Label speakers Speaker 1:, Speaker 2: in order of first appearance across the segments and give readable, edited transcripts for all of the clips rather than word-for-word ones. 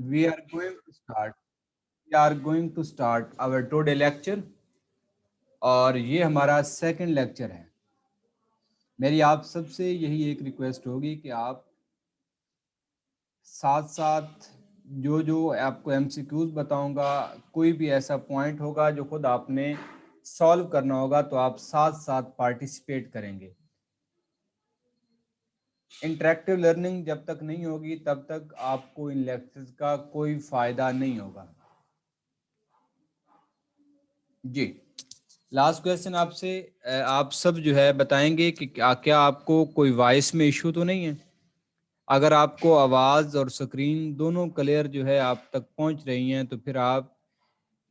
Speaker 1: we are going to start we are going to start our today lecture। और ये हमारा second lecture है। मेरी आप सबसे यही एक रिक्वेस्ट होगी कि आप साथ साथ जो जो आपको एमसीक्यूज बताऊंगा, कोई भी ऐसा पॉइंट होगा जो खुद आपने सॉल्व करना होगा तो आप साथ साथ पार्टिसिपेट करेंगे। इंटरेक्टिव लर्निंग जब तक नहीं होगी तब तक आपको इन लेक्चर्स का कोई फायदा नहीं होगा। जी, लास्ट क्वेश्चन आपसे, आप सब जो है बताएंगे कि क्या आपको कोई वॉइस में इशू तो नहीं है। अगर आपको आवाज़ और स्क्रीन दोनों क्लियर जो है आप तक पहुंच रही हैं तो फिर आप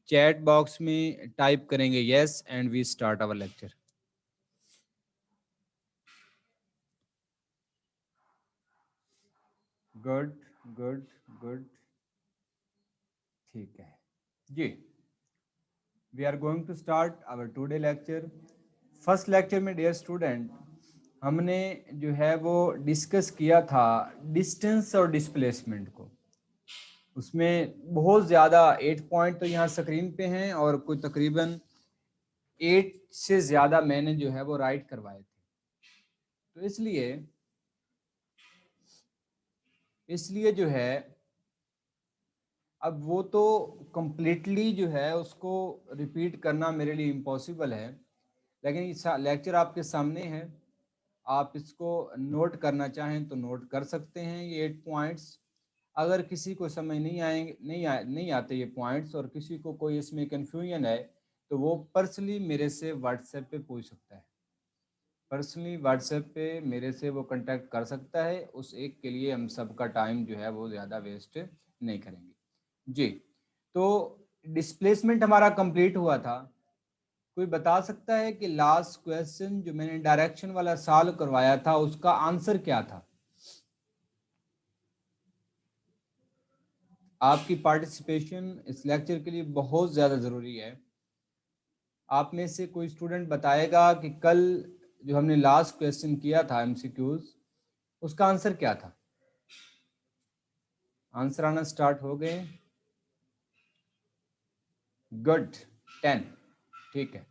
Speaker 1: चैट बॉक्स में टाइप करेंगे yes and we start our lecture. Good good good, ठीक है जी। We are going to start our today lecture. First lecture में डियर स्टूडेंट हमने जो है वो डिस्कस किया था डिस्टेंस और डिस्प्लेसमेंट को। उसमें बहुत ज़्यादा 8 पॉइंट तो यहाँ स्क्रीन पे हैं और कोई तकरीबन 8 से ज़्यादा मैंने जो है वो राइट करवाए थे। तो इसलिए जो है अब वो तो कंप्लीटली जो है उसको रिपीट करना मेरे लिए इम्पॉसिबल है, लेकिन इस लेक्चर आपके सामने है। आप इसको नोट करना चाहें तो नोट कर सकते हैं ये 8 पॉइंट्स। अगर किसी को समझ नहीं आते ये पॉइंट्स और किसी को कोई इसमें कन्फ्यूजन है तो वो पर्सनली मेरे से व्हाट्सएप पे पूछ सकता है। पर्सनली व्हाट्सएप पे मेरे से वो कांटेक्ट कर सकता है। उस एक के लिए हम सबका टाइम जो है वो ज़्यादा वेस्ट नहीं करेंगे जी। तो डिस्प्लेसमेंट हमारा कंप्लीट हुआ था। कोई बता सकता है कि लास्ट क्वेश्चन जो मैंने डायरेक्शन वाला सॉल्व करवाया था उसका आंसर क्या था? आपकी पार्टिसिपेशन इस लेक्चर के लिए बहुत ज़्यादा ज़रूरी है। आप में से कोई स्टूडेंट बताएगा कि कल जो हमने लास्ट क्वेश्चन किया था एमसीक्यूज, उसका आंसर क्या था? आंसर आना स्टार्ट हो गए। गुड, 10, ठीक है।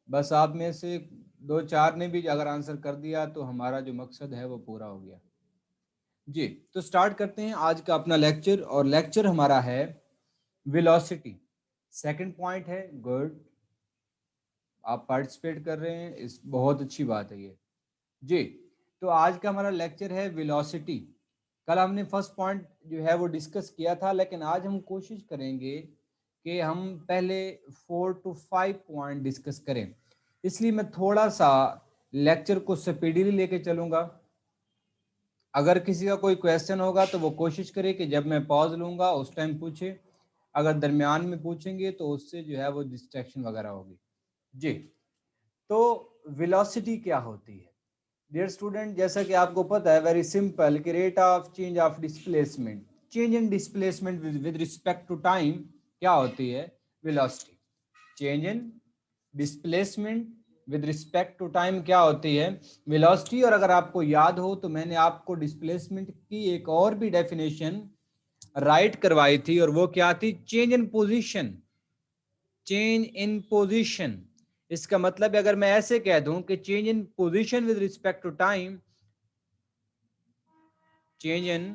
Speaker 1: बस आप में से 2-4 ने भी अगर आंसर कर दिया तो हमारा जो मकसद है वो पूरा हो गया जी। तो स्टार्ट करते हैं आज का अपना लेक्चर, और लेक्चर हमारा है वेलोसिटी। सेकंड पॉइंट है। गुड, आप पार्टिसिपेट कर रहे हैं, इस बहुत अच्छी बात है ये जी। तो आज का हमारा लेक्चर है वेलोसिटी। कल हमने फर्स्ट पॉइंट जो है वो डिस्कस किया था, लेकिन आज हम कोशिश करेंगे कि हम पहले 4 to 5 पॉइंट डिस्कस करें। इसलिए मैं थोड़ा सा लेक्चर को स्पीडीली लेके चलूँगा। अगर किसी का कोई क्वेश्चन होगा तो वो कोशिश करे कि जब मैं पॉज लूँगा उस टाइम पूछे। अगर दरमियान में पूछेंगे तो उससे जो है वो डिस्ट्रैक्शन वगैरह होगी जी। तो वेलोसिटी क्या होती है डियर स्टूडेंट? जैसा कि आपको पता है, वेरी सिंपल, कि rate of change of displacement, change in displacement with respect to time क्या होती है? Velocity. Change in displacement with respect to time क्या होती है? वेलोसिटी। और अगर आपको याद हो तो मैंने आपको डिस्प्लेसमेंट की एक और भी डेफिनेशन राइट करवाई थी, और वो क्या थी? Change in position. Change in position, इसका मतलब अगर मैं ऐसे कह दूं कि change in position with respect to time, change in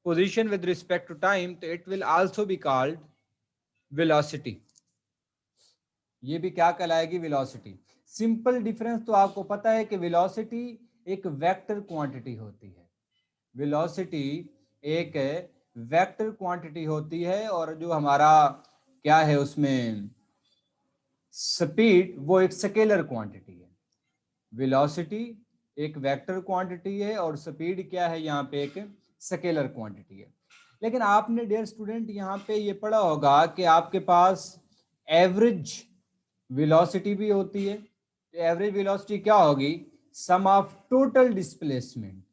Speaker 1: position with respect to time, तो it will also be called velocity। ये भी क्या कहलाएगी? वेलोसिटी। सिंपल डिफरेंस तो आपको पता है कि वेलोसिटी एक वेक्टर क्वांटिटी होती है। वेलोसिटी एक वेक्टर क्वांटिटी होती है, और जो हमारा क्या है उसमें स्पीड, वो एक स्केलर क्वांटिटी है। वेलोसिटी एक वेक्टर क्वांटिटी है और स्पीड क्या है? यहाँ पे एक स्केलर क्वांटिटी है। लेकिन आपने डियर स्टूडेंट यहाँ पे ये पढ़ा होगा कि आपके पास एवरेज वेलोसिटी भी होती है। तो एवरेज वेलोसिटी क्या होगी? Sum of total displacement,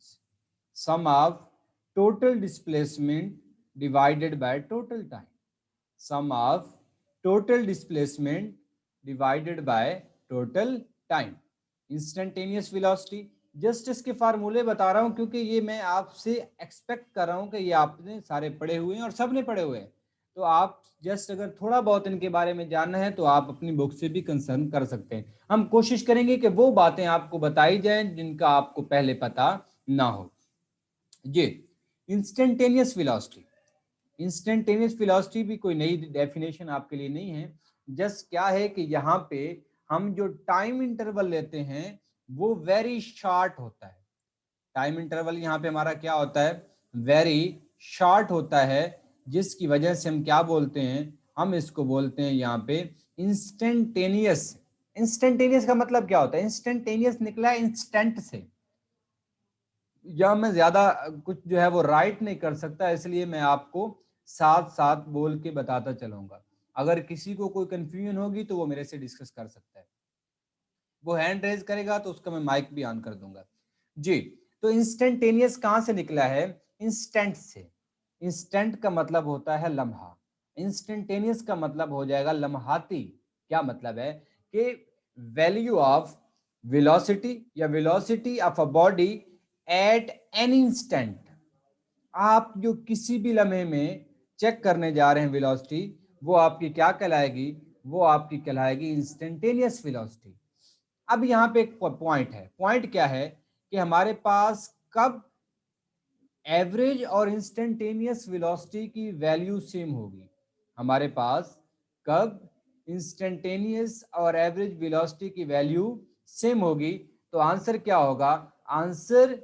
Speaker 1: sum of total displacement divided by total time, sum of total displacement divided by total time। Instantaneous velocity just इसके फार्मूले बता रहा हूँ क्योंकि ये मैं आपसे एक्सपेक्ट कर रहा हूँ कि ये आपने सारे पढ़े हुए हैं और सबने पढ़े हुए हैं। तो आप जस्ट अगर थोड़ा बहुत इनके बारे में जानना है तो आप अपनी बुक से भी कंसर्न कर सकते हैं। हम कोशिश करेंगे कि वो बातें आपको बताई जाएं जिनका आपको पहले पता ना हो। जी, इंस्टेंटेनियस वेलोसिटी। इंस्टेंटेनियस वेलोसिटी भी कोई नई डेफिनेशन आपके लिए नहीं है। जस्ट क्या है कि यहाँ पे हम जो टाइम इंटरवल लेते हैं वो वेरी शॉर्ट होता है। टाइम इंटरवल यहाँ पे हमारा क्या होता है, वेरी शॉर्ट होता है, जिसकी वजह से हम क्या बोलते हैं, हम इसको बोलते हैं यहाँ पे इंस्टेंटेनियस। इंस्टेंटेनियस का मतलब क्या होता है, इंस्टेंटेनियस निकला है इंस्टेंट से। या मैं ज्यादा कुछ जो है वो राइट नहीं कर सकता, इसलिए मैं आपको साथ साथ बोल के बताता चलूंगा। अगर किसी को कोई कंफ्यूजन होगी तो वो मेरे से डिस्कस कर सकता है। वो हैंड रेज करेगा तो उसका मैं माइक भी ऑन कर दूंगा। जी, तो इंस्टेंटेनियस कहां से निकला है, इंस्टेंट से। इंस्टेंट का मतलब होता है लम्हा, इंस्टेंटेनियस का मतलब हो जाएगा लम्हाती। क्या मतलब है कि वैल्यू ऑफ वेलोसिटी या velocity of a body at an instant. आप जो किसी भी लम्हे में चेक करने जा रहे हैं वेलोसिटी, वो आपकी क्या कहलाएगी, वो आपकी कहलाएगी इंस्टेंटेनियस वेलोसिटी। अब यहाँ पे एक पॉइंट है, पॉइंट क्या है कि हमारे पास कब एवरेज और इंस्टेंटेनियस वेलोसिटी की वैल्यू सेम होगी। हमारे पास कब इंस्टेंटेनियस और एवरेज वेलोसिटी की वैल्यू सेम होगी, तो आंसर क्या होगा, आंसर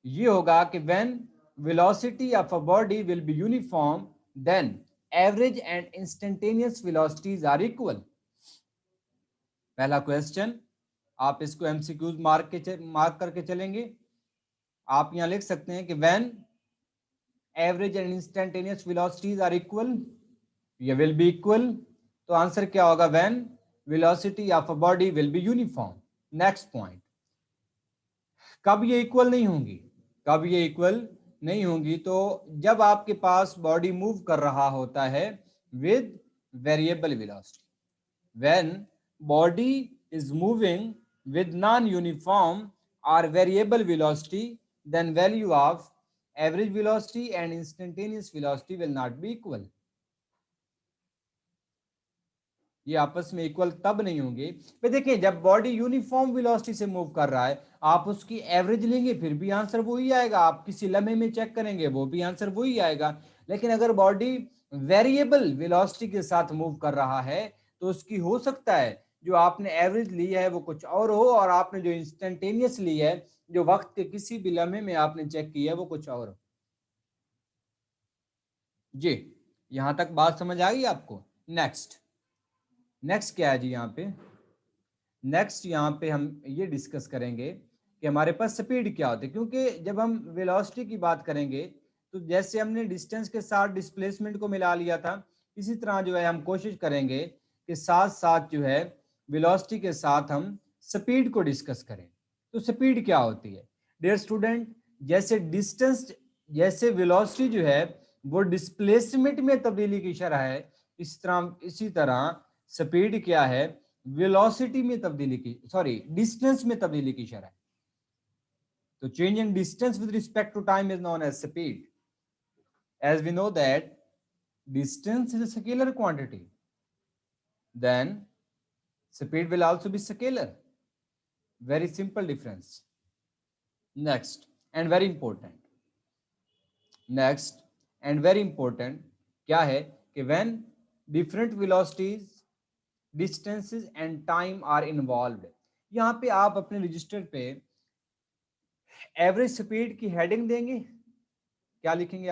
Speaker 1: ये होगा कि when velocity of a body will be uniform then average and instantaneous velocities are equal. पहला क्वेश्चन, आप इसको एमसीक्यूज मार्क करके चलेंगे। आप यहां लिख सकते हैं कि when average and instantaneous velocities are equal, ये विल बी इक्वल। तो आंसर क्या होगा, when velocity of a body will be uniform. Next point, कब ये इक्वल नहीं होंगी, कब ये इक्वल नहीं होंगी, तो जब आपके पास बॉडी मूव कर रहा होता है with variable velocity. When body is moving with non-uniform or variable velocity, then value of average velocity and instantaneous velocity will not be equal. ये आपस में इक्वल तब नहीं होंगे, पे देखिए जब बॉडी यूनिफॉर्म वेलोसिटी से मूव कर रहा है, आप उसकी एवरेज लेंगे फिर भी आंसर वही आएगा, आप किसी लम्हे में चेक करेंगे वो भी आंसर वही आएगा। लेकिन अगर बॉडी वेरिएबल वेलोसिटी के साथ मूव कर रहा है तो उसकी हो सकता है जो आपने एवरेज ली है वो कुछ और हो, और आपने जो इंस्टेंटेनियस ली है, जो वक्त के किसी भी लम्हे में आपने चेक किया है, वो कुछ और हो। जी, यहां तक बात समझ आ गई आपको। नेक्स्ट, नेक्स्ट क्या है जी, यहाँ पे नेक्स्ट यहाँ पे हम ये डिस्कस करेंगे कि हमारे पास स्पीड क्या होती है, क्योंकि जब हम वेलोसिटी की बात करेंगे तो जैसे हमने डिस्टेंस के साथ डिस्प्लेसमेंट को मिला लिया था, इसी तरह जो है हम कोशिश करेंगे कि साथ साथ जो है वेलोसिटी के साथ हम स्पीड को डिस्कस करें। तो स्पीड क्या होती है डियर स्टूडेंट, जैसे डिस्टेंस, जैसे वेलोसिटी जो है वो डिस्प्लेसमेंट में तब्दीली की शरह है, इसी तरह स्पीड क्या है, वेलोसिटी में तब्दीली की, सॉरी डिस्टेंस में तब्दीली की शरह। तो change in distance with respect to time is known as speed. As we know that distance is a scalar quantity, then speed will also be scalar. Very simple difference. Next and very important, next and very important क्या है कि when different velocities, distances and time are involved, यहाँ पे आप अपने register पे average speed की heading देंगे, क्या लिखेंगे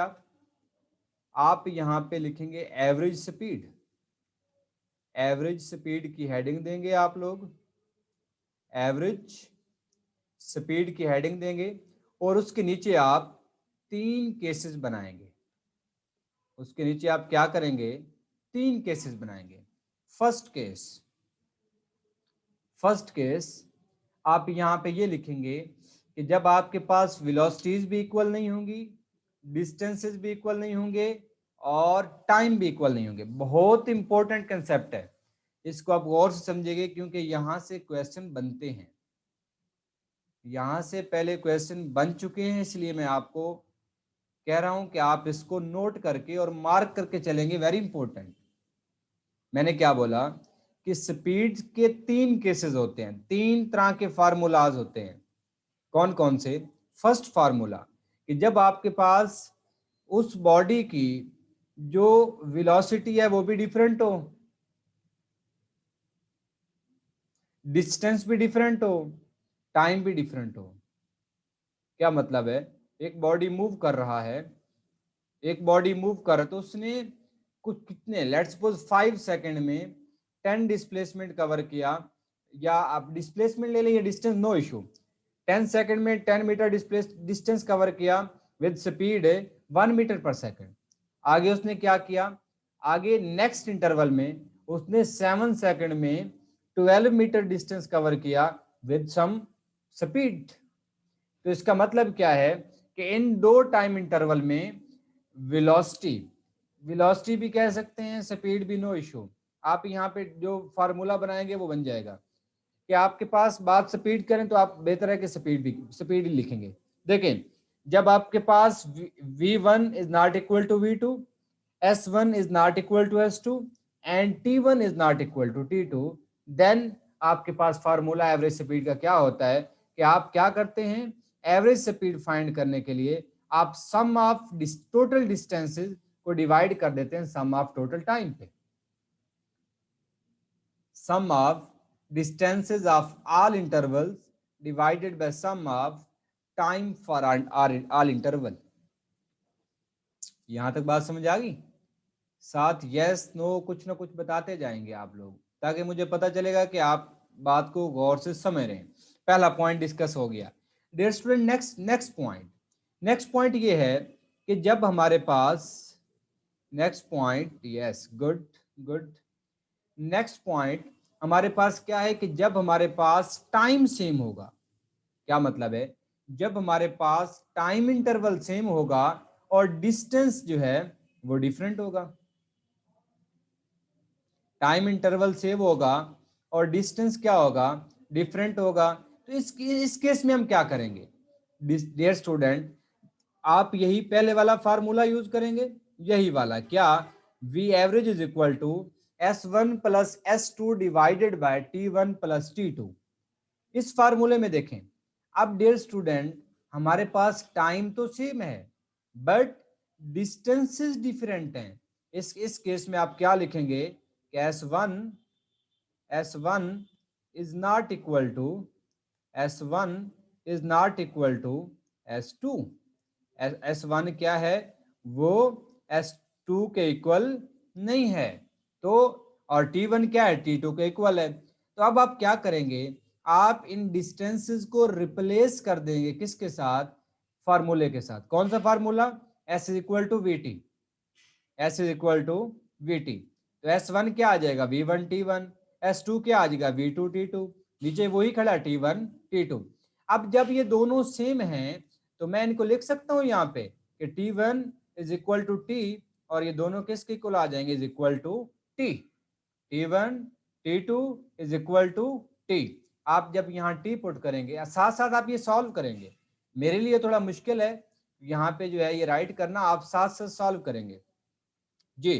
Speaker 1: आप यहाँ पे लिखेंगे एवरेज स्पीड, एवरेज स्पीड की हेडिंग देंगे आप लोग, एवरेज स्पीड की हेडिंग देंगे, और उसके नीचे आप 3 केसेस बनाएंगे, उसके नीचे आप क्या करेंगे, 3 केसेस बनाएंगे। फर्स्ट केस, फर्स्ट केस आप यहाँ पे ये लिखेंगे कि जब आपके पास वेलोसिटीज भी इक्वल नहीं होंगी, डिस्टेंसेस भी इक्वल नहीं होंगे और टाइम भी इक्वल नहीं होंगे। बहुत इंपॉर्टेंट कंसेप्ट है, इसको आप गौर से समझिएगा क्योंकि यहां से क्वेश्चन बनते हैं, यहां से पहले क्वेश्चन बन चुके हैं, इसलिए मैं आपको कह रहा हूं कि आप इसको नोट करके और मार्क करके चलेंगे, वेरी इंपॉर्टेंट। मैंने क्या बोला कि स्पीड के 3 केसेस होते हैं, 3 तरह के फार्मूलाज होते हैं। कौन कौन से? फर्स्ट फार्मूला कि जब आपके पास उस बॉडी की जो वेलोसिटी है वो भी डिफरेंट हो, डिस्टेंस भी डिफरेंट हो, टाइम भी डिफरेंट हो। क्या मतलब है? एक बॉडी मूव कर रहा है, एक बॉडी मूव कर रहा है तो उसने कुछ कितने, लेट्स सपोज 5 सेकंड में 10 डिस्प्लेसमेंट कवर किया, या आप डिस्प्लेसमेंट ले लें, डिस्टेंस नो इशू। 10 सेकंड में 10 मीटर डिस्टेंस कवर किया विद स्पीड 1 मीटर पर सेकंड। आगे उसने क्या किया? आगे नेक्स्ट इंटरवल में उसने 7 सेकंड में 12 मीटर डिस्टेंस कवर किया विद सम स्पीड। तो इसका मतलब क्या है कि इन दो टाइम इंटरवल में वेलोसिटी, वेलोसिटी भी कह सकते हैं, स्पीड भी, नो इशू। आप यहाँ पे जो फार्मूला बनाएंगे वो बन जाएगा कि आपके पास बात स्पीड करें तो आप बेहतर है कि स्पीड ही लिखेंगे। देखें, जब आपके पास v1 is not equal to v2, s1 is not equal to s2 and t1 is not equal to t2, then आपके पास फार्मूला एवरेज स्पीड का क्या होता है कि आप क्या करते हैं, एवरेज स्पीड फाइंड करने के लिए आप सम ऑफ टोटल डिस्टेंसेस को डिवाइड कर देते हैं सम ऑफ टोटल टाइम पे। sum of distances of all intervals divided by sum of time for all interval। यहां तक बात समझ आ गई? साथ यस नो कुछ ना कुछ बताते जाएंगे आप लोग, ताकि मुझे पता चलेगा कि आप बात को गौर से समझ रहे हैं। पहला पॉइंट डिस्कस हो गया। डियर स्टूडेंट, नेक्स्ट पॉइंट ये है कि जब हमारे पास, next point, yes, good good, next point हमारे पास क्या है कि जब हमारे पास टाइम सेम होगा। क्या मतलब है? जब हमारे पास टाइम इंटरवल सेम होगा और डिस्टेंस जो है वो डिफरेंट होगा। टाइम इंटरवल सेम होगा और डिस्टेंस क्या होगा, डिफरेंट होगा। तो इस केस में हम क्या करेंगे डियर स्टूडेंट? आप यही पहले वाला फार्मूला यूज करेंगे, यही वाला, क्या? v average is equal to s1 plus s2 divided by t1 plus t2। इस फार्मूले में देखें, अब डियर स्टूडेंट हमारे पास टाइम तो सेम है बट डिस्टेंसेस डिफरेंट हैं। इस केस में आप क्या लिखेंगे कि s1 is not equal to s1 is not equal to s2। S1 क्या है, वो S2 के इक्वल नहीं है, तो और T1 क्या है, T2 के इक्वल है। तो अब आप क्या करेंगे, आप इन डिस्टेंसेस को रिप्लेस कर देंगे किसके साथ, फार्मूले के साथ। कौन सा formula? S is equal to V T, S is equal to V T. तो S1 क्या आ जाएगा, V1 T1, S2 क्या आ जाएगा, V2 T2, नीचे वही खड़ा T1 T2। अब जब ये दोनों सेम हैं तो मैं इनको लिख सकता हूं यहाँ पे कि T1 is equal to T, और ये दोनों किसके इक्वल आ जाएंगे, is equal to T। T1 T2 is equal to T। आप जब यहाँ T पुट करेंगे, साथ साथ आप ये सॉल्व करेंगे, मेरे लिए थोड़ा मुश्किल है यहाँ पे जो है ये राइट करना, आप साथ साथ सॉल्व करेंगे जी।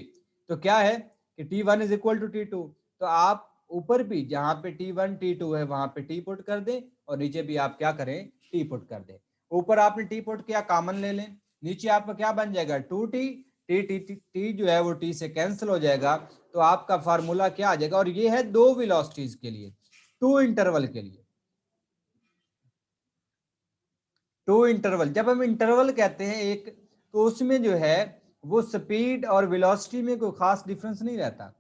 Speaker 1: तो क्या है कि T1 is equal to T2, तो आप ऊपर भी जहां पे T1 T2 है वहां पे T पुट कर दें, और नीचे भी आप क्या करें, T पुट कर दें। ऊपर आपने T पुट किया, कॉमन ले लें, नीचे आपका क्या बन जाएगा, 2T, T जो है वो T से कैंसिल हो जाएगा, तो आपका फार्मूला क्या आ जाएगा। और ये है दो वेलोसिटीज के लिए, टू इंटरवल के लिए, टू इंटरवल। जब हम इंटरवल कहते हैं एक, तो उसमें जो है वो स्पीड और वेलोसिटी में कोई खास डिफरेंस नहीं रहता।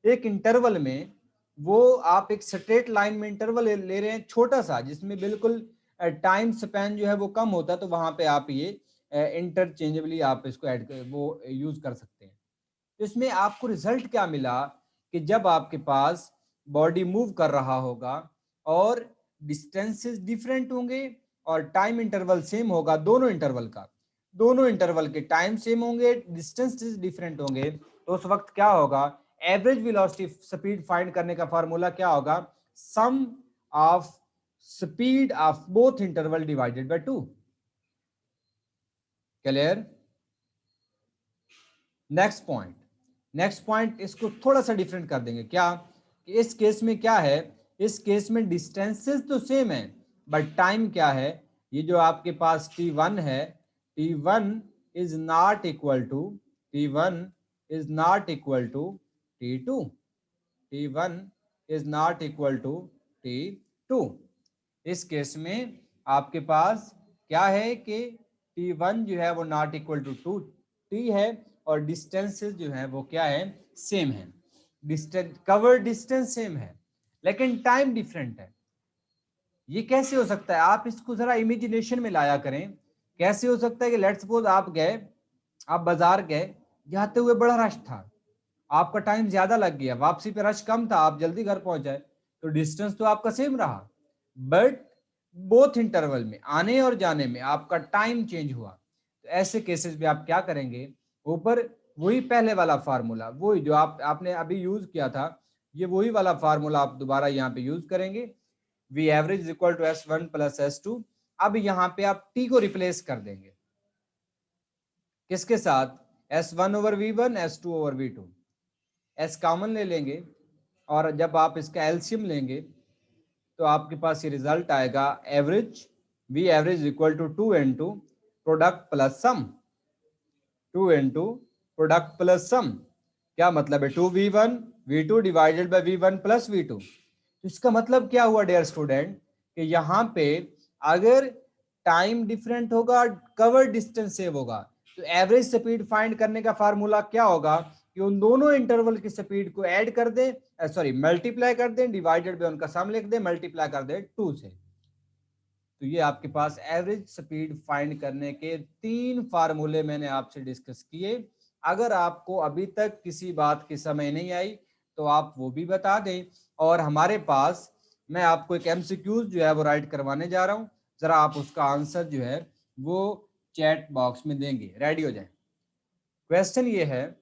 Speaker 1: एक इंटरवल में वो आप एक स्ट्रेट लाइन में इंटरवल ले रहे हैं छोटा सा, जिसमें बिल्कुल टाइम स्पैन जो है वो कम होता है, तो वहां पे आप ये इंटरचेंजेबली आप इसको ऐड वो यूज कर सकते हैं। तो इसमें आपको रिजल्ट क्या मिला कि जब आपके पास बॉडी मूव कर रहा होगा और डिस्टेंसेस डिफरेंट होंगे और टाइम इंटरवल सेम होगा, दोनों इंटरवल का, दोनों इंटरवल के टाइम सेम होंगे, डिस्टेंसेस डिफरेंट होंगे, तो उस वक्त क्या होगा, एवरेज वेलोसिटी स्पीड फाइंड करने का फार्मूला क्या होगा, sum of speed of both interval divided by 2। Clear? Next point इसको थोड़ा सा डिफरेंट कर देंगे। क्या कि इस केस में क्या है, इस केस में डिस्टेंसेस तो सेम है बट टाइम क्या है, ये जो आपके पास t1 है, t1 is not equal to t1 is not equal to t2, t1 is not equal to t2। इस केस में आपके पास क्या है कि t1 जो है वो नॉट इक्वल टू 2t है और डिस्टेंसेस जो है वो क्या है, सेम है। डिस्टेंस, कवर डिस्टेंस सेम है लेकिन टाइम डिफरेंट है। ये कैसे हो सकता है? आप इसको जरा इमेजिनेशन में लाया करें। कैसे हो सकता है कि लेट्स सपोज आप गए, आप बाजार गए, जाते हुए बड़ा रश था, आपका टाइम ज्यादा लग गया, वापसी पे रश कम था, आप जल्दी घर पहुंच जाए, तो डिस्टेंस तो आपका सेम रहा बट बोथ इंटरवल में आने और जाने में आपका टाइम चेंज हुआ। तो ऐसे केसेस में आप क्या करेंगे, ऊपर वही पहले वाला फार्मूला, वही जो आपने अभी यूज किया था, ये वही वाला फार्मूला आप दोबारा यहाँ पे यूज करेंगे। V average is equal to S1 plus S2। अब यहाँ पे आप टी को रिप्लेस कर देंगे किसके साथ, S1 over V1, S2 over V2। S common ले लेंगे और जब आप इसका एलसीएम लेंगे तो आपके पास ये रिजल्ट आएगा, average v average equal to 2 into product plus sum, 2 into product plus sum. क्या मतलब है, 2V1 V2 divided by V1 plus V2। तो इसका मतलब क्या हुआ डियर स्टूडेंट, कि यहाँ पे अगर टाइम डिफरेंट होगा, कवर डिस्टेंस सेव होगा, तो एवरेज स्पीड फाइंड करने का फार्मूला क्या होगा कि उन दोनों इंटरवल की स्पीड को ऐड कर दें, सॉरी मल्टीप्लाई कर दें, डिवाइडेड बाय उनका सम लिख दें, मल्टीप्लाई कर दें 2 से। तो ये आपके पास एवरेज स्पीड फाइंड करने के 3 फार्मूले मैंने आपसे डिस्कस किए। अगर आपको अभी तक किसी बात की समझ नहीं आई तो आप वो भी बता दें, और हमारे पास मैं आपको एक एमसीक्यूज जो है वो राइट करवाने जा रहा हूं, जरा आप उसका आंसर जो है वो चैट बॉक्स में देंगे, रेडी हो जाए। क्वेश्चन ये है,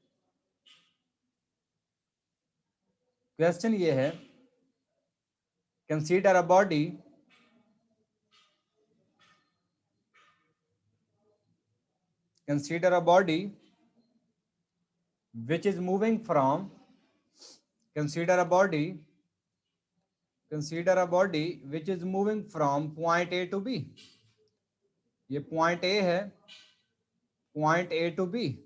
Speaker 1: consider a body which is moving from, consider a body which is moving from point A to B। ये पॉइंट A है, point A to B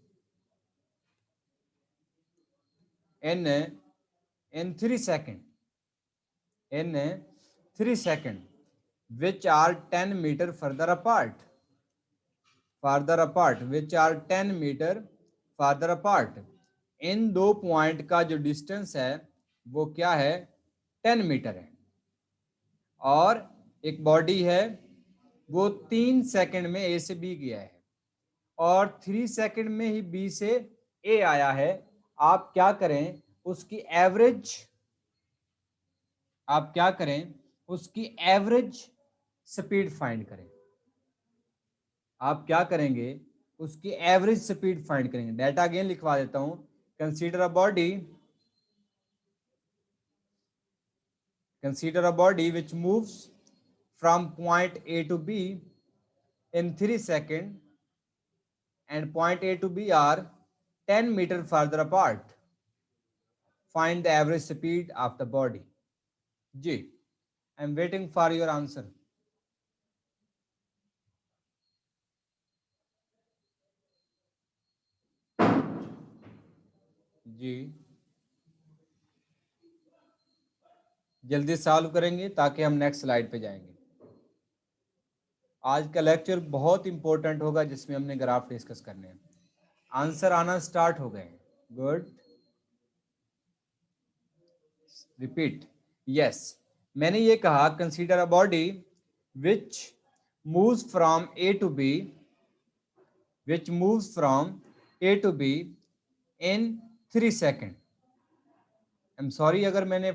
Speaker 1: in 3 seconds, in 3 seconds, which are 10 meter further apart, which are 10 meter farther apart। इन दो point का जो distance है वो क्या है, 10 metre है, और एक बॉडी है वो 3 सेकंड में ए से बी गया है और 3 सेकंड में ही बी से ए आया है। आप क्या करें, उसकी एवरेज, आप क्या करें, उसकी एवरेज स्पीड फाइंड करें। आप क्या करेंगे, उसकी एवरेज स्पीड फाइंड करेंगे। डेटा अगेन लिखवा देता हूं, consider a body which moves from point A to B in 3 seconds and point A to B are 10 meter further apart. Find the average speed of the body. जी, I am waiting for your answer. जी, जल्दी solve करेंगे ताकि हम next slide पे जाएंगे। आज का लेक्चर बहुत इंपॉर्टेंट होगा जिसमें हमने ग्राफ डिस्कस करने हैं। आंसर आना स्टार्ट हो गए, गुड, रिपीट, यस। मैंने ये कहा, consider a body which moves from A to B, which moves from A to B in 3 seconds। I am sorry अगर मैंने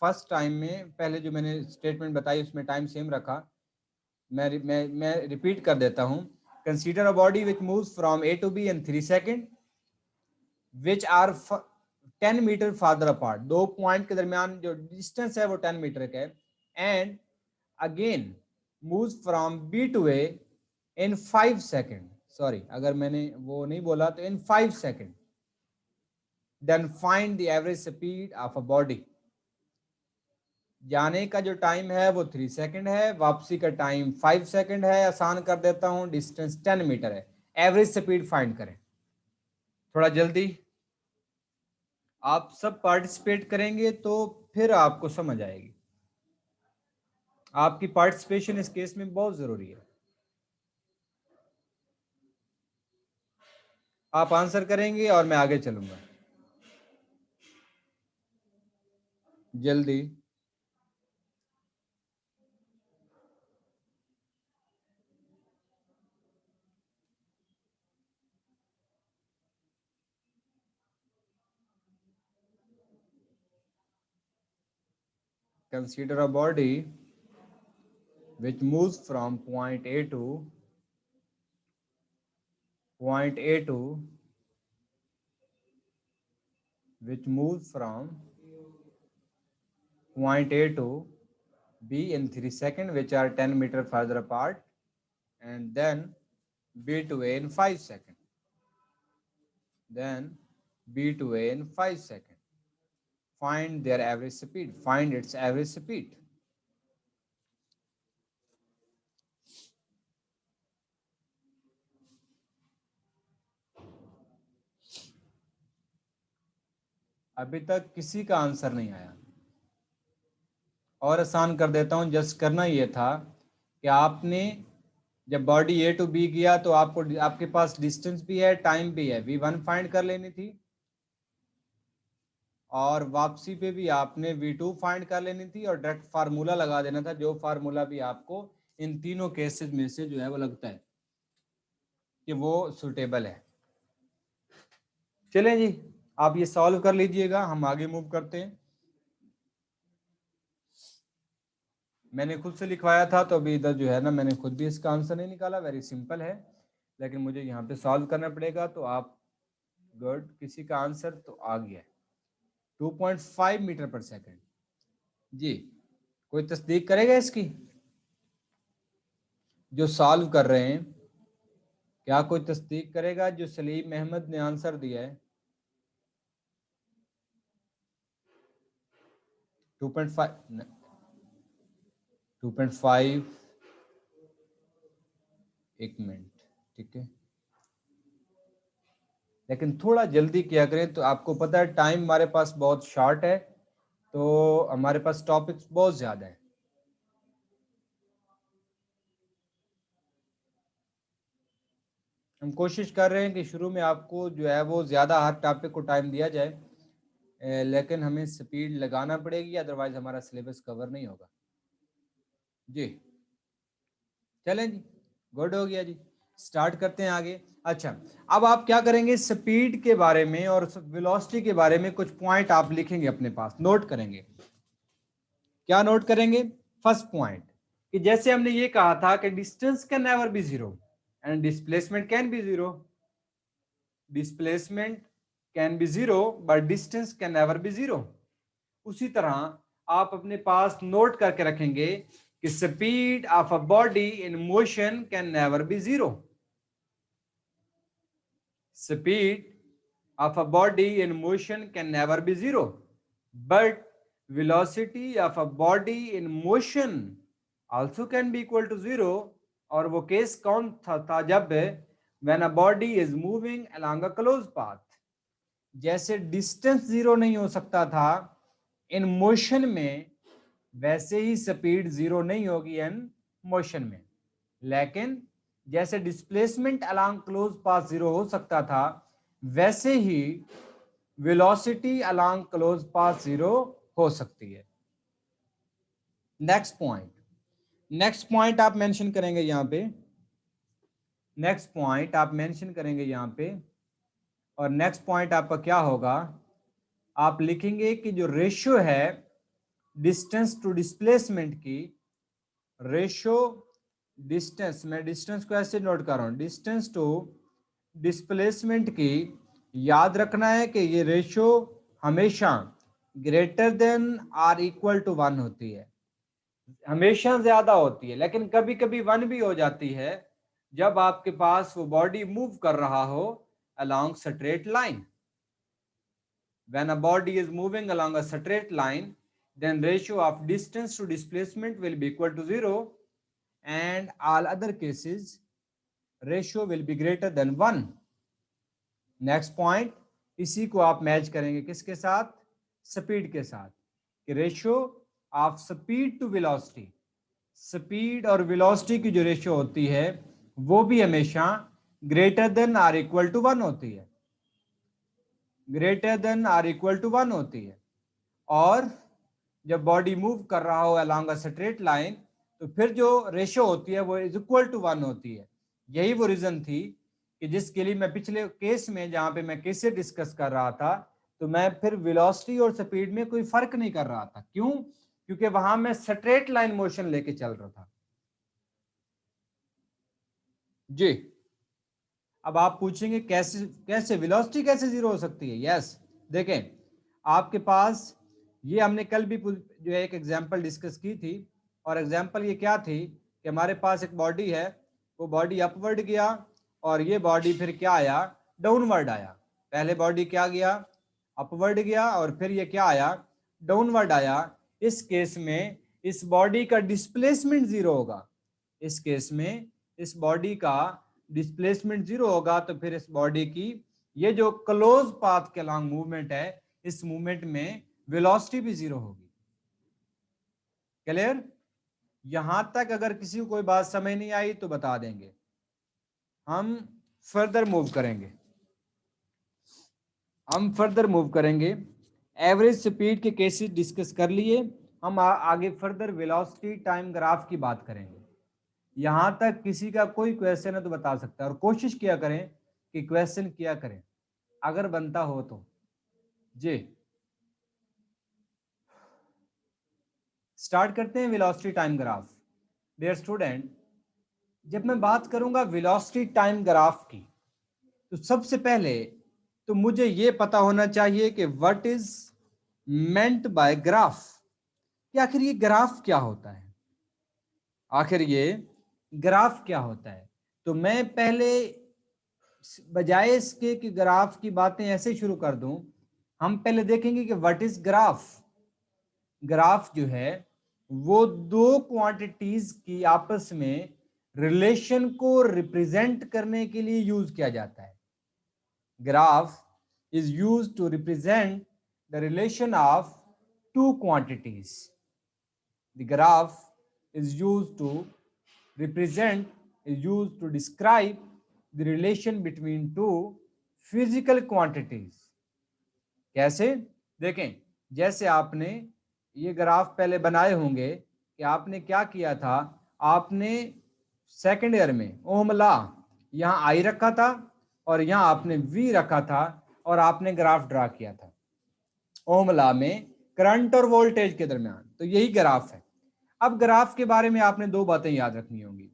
Speaker 1: फर्स्ट टाइम में पहले जो मैंने स्टेटमेंट बताई उसमें टाइम सेम रखा, मैं रिपीट कर देता हूं। Consider a body which moves from A to B in 3 second, which are 10 meter farther apart, दो पॉइंट के दरमियान जो डिस्टेंस है वो 10 मीटर का है, and again moves from B to A in 5 seconds. Sorry, अगर मैंने वो नहीं बोला तो in 5 seconds. Then find the average speed of a body. जाने का जो टाइम है वो 3 सेकंड है, वापसी का टाइम 5 सेकंड है. आसान कर देता हूं, डिस्टेंस 10 मीटर है. एवरेज स्पीड फाइंड करें. थोड़ा जल्दी आप सब पार्टिसिपेट करेंगे तो फिर आपको समझ आएगी. आपकी पार्टिसिपेशन इस केस में बहुत जरूरी है. आप आंसर करेंगे और मैं आगे चलूंगा. जल्दी. Consider a body which moves from point A to which moves from point A to B in 3 seconds, which are 10 meter further apart, and then B to A in 5 seconds. Then B to A in 5 seconds. Find their average speed. Find its average speed. अभी तक किसी का answer नहीं आया. और आसान कर देता हूं. जस्ट करना ये था कि आपने जब बॉडी ए टू बी गया तो आपको आपके पास डिस्टेंस भी है, टाइम भी है, V1 फाइंड कर लेनी थी, और वापसी पे भी आपने V2 फाइंड कर लेनी थी, और डायरेक्ट फार्मूला लगा देना था, जो फार्मूला भी आपको इन तीनों केसेस में से जो है वो लगता है कि वो सुटेबल है. चलें जी, आप ये सॉल्व कर लीजिएगा, हम आगे मूव करते हैं. मैंने खुद से लिखवाया था तो अभी इधर जो है ना, मैंने खुद भी इसका आंसर नहीं निकाला. वेरी सिंपल है, लेकिन मुझे यहाँ पे सॉल्व करना पड़ेगा. तो आप गुड, किसी का आंसर तो आ गया है 2.5 मीटर पर सेकंड. जी, कोई तस्दीक करेगा इसकी? जो सॉल्व कर रहे हैं, क्या कोई तस्दीक करेगा? जो सलीम अहमद ने आंसर दिया है 2.5. एक मिनट, ठीक है, लेकिन थोड़ा जल्दी किया करें. तो आपको पता है टाइम हमारे पास बहुत शॉर्ट है, तो हमारे पास टॉपिक्स बहुत ज्यादा है. हम कोशिश कर रहे हैं कि शुरू में आपको जो है वो ज्यादा हर टॉपिक को टाइम दिया जाए, लेकिन हमें स्पीड लगाना पड़ेगी, अदरवाइज हमारा सिलेबस कवर नहीं होगा. जी चलें जी, गुड हो गया जी. स्टार्ट करते हैं आगे. अच्छा, अब आप क्या करेंगे, स्पीड के बारे में और वेलोसिटी के बारे में कुछ पॉइंट आप लिखेंगे अपने पास, नोट करेंगे. क्या नोट करेंगे? फर्स्ट पॉइंट कि जैसे हमने ये कहा था कि distance can never be zero and displacement can be zero. Displacement can be zero but distance can never be zero. उसी तरह आप अपने पास नोट करके रखेंगे कि speed of a body in motion can never be zero. Speed of a body in motion can never be zero, but velocity of a body in motion also can be equal to zero. और वो case कौन था जब when a body is moving along a closed path. जैसे distance zero नहीं हो सकता था इन मोशन में, वैसे ही स्पीड जीरो नहीं होगी इन मोशन में. लेकिन जैसे displacement along close path zero हो सकता था, वैसे ही velocity along close path zero हो सकती है. नेक्स्ट पॉइंट, नेक्स्ट पॉइंट आप मेंशन करेंगे यहां पे. नेक्स्ट पॉइंट आप मेंशन करेंगे यहां पे, और नेक्स्ट पॉइंट आपका क्या होगा? आप लिखेंगे कि जो रेशियो है डिस्टेंस टू डिस्प्लेसमेंट की, रेशियो डिस्टेंस, मैं डिस्टेंस को ऐसे नोट कर रहा हूं, डिस्टेंस टू डिस्प्लेसमेंट की, याद रखना है कि ये रेशियो हमेशा greater than or equal to 1 होती है. हमेशा ज्यादा होती है, लेकिन कभी कभी 1 भी हो जाती है जब आपके पास वो बॉडी मूव कर रहा हो along straight line. When a body is moving along a straight line, then ratio of distance to displacement will be equal to 0, and all other cases ratio will be greater than 1. Next point, इसी को आप match करेंगे किसके साथ? Speed के साथ, कि ratio of speed to velocity, speed और वेलोसिटी की जो रेशियो होती है वो भी हमेशा greater than or equal to 1 होती है, greater than or equal to 1 होती है। और जब बॉडी मूव कर रहा हो अलोंग अ स्ट्रेट लाइन, तो फिर जो रेशियो होती है वो इज इक्वल टू 1 होती है। यही वो रीजन थी कि जिसके लिए मैं पिछले केस में, जहां पे मैं केस से डिस्कस कर रहा था, तो मैं फिर वेलोसिटी और स्पीड में कोई फर्क नहीं कर रहा था। क्यों? क्योंकि वहां मैं स्ट्रेट लाइन मोशन लेके चल रहा था। जी, अब आप पूछेंगे कैसे कैसे वेलोसिटी कैसे जीरो हो सकती है? यस, देखें, आपके पास ये हमने कल भी जो है एक एग्जांपल डिस्कस की थी, और एग्जांपल ये क्या थी कि हमारे पास एक बॉडी है, वो बॉडी अपवर्ड गया और ये बॉडी फिर क्या आया? डाउनवर्ड आया। पहले बॉडी क्या गया? अपवर्ड गया, और फिर ये क्या आया? डाउनवर्ड आया। इस केस में इस बॉडी का डिस्प्लेसमेंट जीरो होगा। इस केस में इस बॉडी का डिस्प्लेसमेंट जीरो होगा, तो फिर इस बॉडी की ये जो क्लोज पाथ के अलॉन्ग मूवमेंट है, इस मूवमेंट में वेलोसिटी भी जीरो होगी। क्लियर? यहां तक अगर किसी को कोई बात समझ नहीं आई तो बता देंगे, हम फर्दर मूव करेंगे। एवरेज स्पीड के केसेस डिस्कस कर लिए, हम आगे फर्दर वेलोसिटी टाइम ग्राफ की बात करेंगे। यहां तक किसी का कोई क्वेश्चन है तो बता सकता है, और कोशिश किया करें कि क्वेश्चन किया करें अगर बनता हो तो। जी, स्टार्ट करते हैं velocity time graph. Dear student, जब मैं बात करूंगा वेलोसिटी टाइम ग्राफ की, तो सबसे पहले तो मुझे यह पता होना चाहिए कि what is meant by graph, कि आखिर ये ग्राफ क्या होता है। आखिर ये ग्राफ क्या होता है? तो मैं पहले, बजाय इसके कि ग्राफ की बातें ऐसे शुरू कर दूं, हम पहले देखेंगे कि व्हाट इज ग्राफ। ग्राफ जो है वो दो क्वांटिटीज की आपस में रिलेशन को रिप्रेजेंट करने के लिए यूज किया जाता है। Graph is used to represent the relation of two quantities. The graph is used to describe the relation between two physical quantities. कैसे? देखें, जैसे आपने ये ग्राफ पहले बनाए होंगे कि आपने क्या किया था, आपने सेकेंड ईयर में ओम लॉ यहाँ आई रखा था और यहाँ आपने वी रखा था, और आपने ग्राफ ड्रा किया था ओम लॉ में करंट और वोल्टेज के दरमियान। तो यही ग्राफ है। अब ग्राफ के बारे में आपने दो बातें याद रखनी होंगी।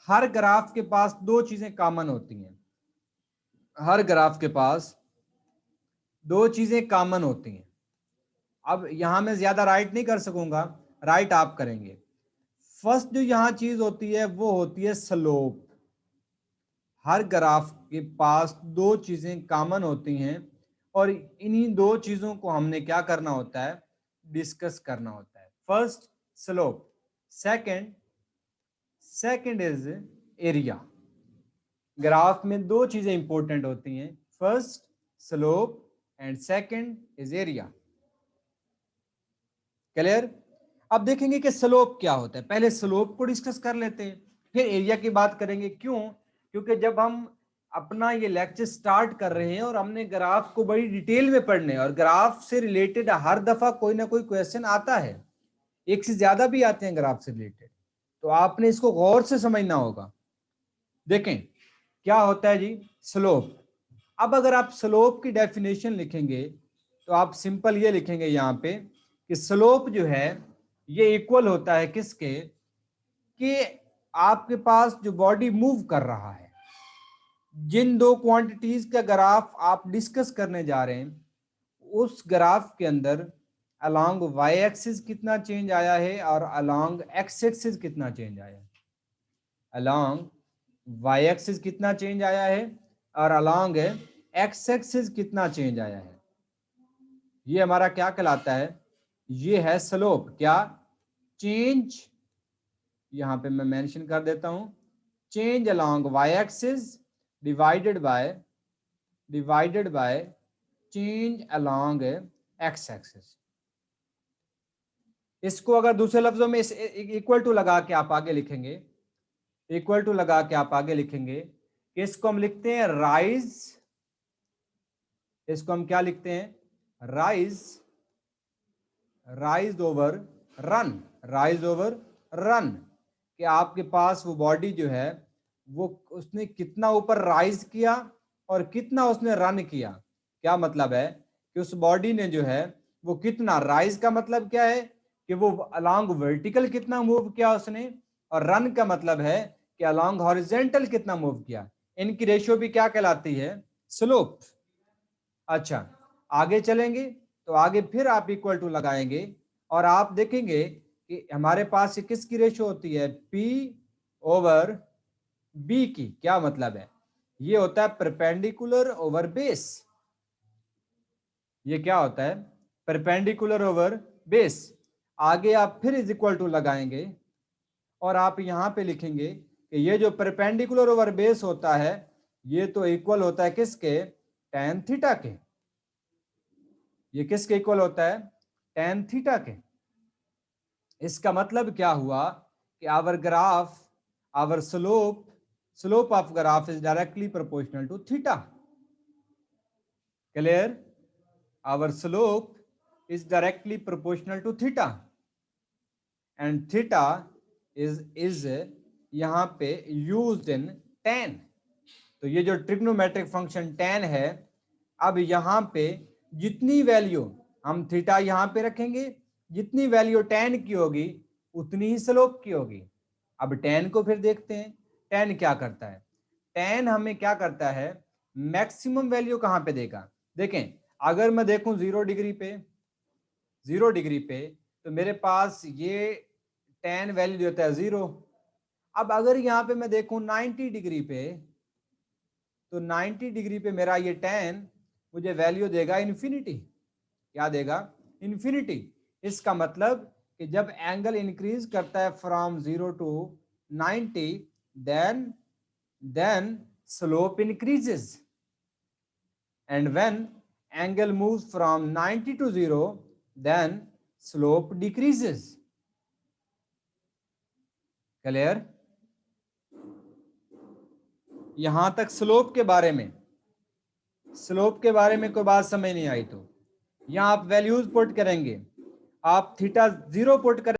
Speaker 1: हर ग्राफ के पास दो चीजें कॉमन होती हैं। हर ग्राफ के पास दो चीजें कॉमन होती हैं। अब यहां मैं ज्यादा राइट नहीं कर सकूंगा, राइट आप करेंगे। फर्स्ट जो यहां चीज होती है वो होती है स्लोप। हर ग्राफ के पास दो चीजें कॉमन होती हैं, और इन्हीं दो चीजों को हमने क्या करना होता है? डिस्कस करना होता है। First slope, second is area. Graph में दो चीजें इंपॉर्टेंट होती हैं, first slope and second is area. Clear? अब देखेंगे कि स्लोप क्या होता है। पहले स्लोप को डिस्कस कर लेते हैं, फिर एरिया की बात करेंगे। क्यों? क्योंकि जब हम अपना ये लेक्चर स्टार्ट कर रहे हैं और हमने ग्राफ को बड़ी डिटेल में पढ़ने, और ग्राफ से रिलेटेड हर दफा कोई ना कोई क्वेश्चन आता है, एक से ज्यादा भी आते हैं ग्राफ से रिलेटेड, तो आपने इसको गौर से समझना होगा। देखें क्या होता है जी स्लोप। अब अगर आप स्लोप की डेफिनेशन लिखेंगे तो आप सिंपल ये लिखेंगे यहाँ पे कि स्लोप जो है ये इक्वल होता है किसके? कि आपके पास जो बॉडी मूव कर रहा है, जिन दो क्वांटिटीज का ग्राफ आप डिस्कस करने जा रहे हैं, उस ग्राफ के अंदर अलोंग वाई एक्सिस कितना चेंज आया है और अलोंग एक्स एक्सिस कितना चेंज आया है। अलोंग वाई एक्सिस कितना चेंज आया है और अलोंग एक्स एक्सिस कितना चेंज आया है। ये हमारा क्या कहलाता है, ये है स्लोप। क्या? चेंज, यहां पे मैं मेंशन कर देता हूं, change along Y axis divided by change along X axis. इसको अगर दूसरे लफ्जों में इक्वल टू लगा के आप आगे लिखेंगे, इक्वल टू लगा के आप आगे लिखेंगे कि इसको हम लिखते हैं राइज, इसको हम क्या लिखते हैं, rise over run, rise over run, कि आपके पास वो बॉडी जो है वो उसने कितना ऊपर राइज किया और कितना उसने रन किया। क्या मतलब है कि उस बॉडी ने जो है वो कितना, राइज का मतलब क्या है कि वो अलोंग वर्टिकल कितना मूव किया उसने, और रन का मतलब है कि अलोंग हॉरिजेंटल कितना मूव किया। इनकी रेशियो भी क्या कहलाती है, स्लोप। अच्छा, आगे चलेंगे तो आगे फिर आप इक्वल टू लगाएंगे और आप देखेंगे कि हमारे पास किसकी रेशियो होती है, P ओवर B की। क्या मतलब है, ये होता है परपेंडिकुलर ओवर बेस। ये क्या होता है, परपेंडिकुलर ओवर बेस। आगे आप फिर इज इक्वल टू लगाएंगे और आप यहां पे लिखेंगे कि ये जो परपेंडिकुलर ओवर बेस होता है ये तो इक्वल होता है किसके, tan थीटा के। ये किसके इक्वल होता है, tan थीटा के। इसका मतलब क्या हुआ कि our graph, our slope of graph is directly proportional to theta. Clear? Our slope is directly proportional to theta and theta is यहां पे used in tan। तो ये जो ट्रिग्नोमेट्रिक फंक्शन tan है, अब यहां पे जितनी वैल्यू हम थीटा यहां पे रखेंगे, जितनी वैल्यू tan की होगी उतनी ही स्लोप की होगी। अब tan को फिर देखते हैं, tan क्या करता है, tan हमें क्या करता है, मैक्सिमम वैल्यू कहां पे देगा। देखें, अगर मैं देखूं 0 डिग्री पे, 0 डिग्री पे, तो मेरे पास ये tan वैल्यू देता है 0। अब अगर यहाँ पे मैं देखूं 90 डिग्री पे, तो 90 डिग्री पे मेरा ये tan मुझे वैल्यू देगा इन्फिनिटी। क्या देगा, इन्फिनिटी। इसका मतलब कि जब एंगल इंक्रीज करता है from 0 to 90, then slope increases, and when angle moves from 90 to 0, then slope decreases। Clear? यहां तक स्लोप के बारे में, स्लोप के बारे में कोई बात समझ नहीं आई तो यहां आप वैल्यूज पुट करेंगे, आप थीटा 0 पुट करें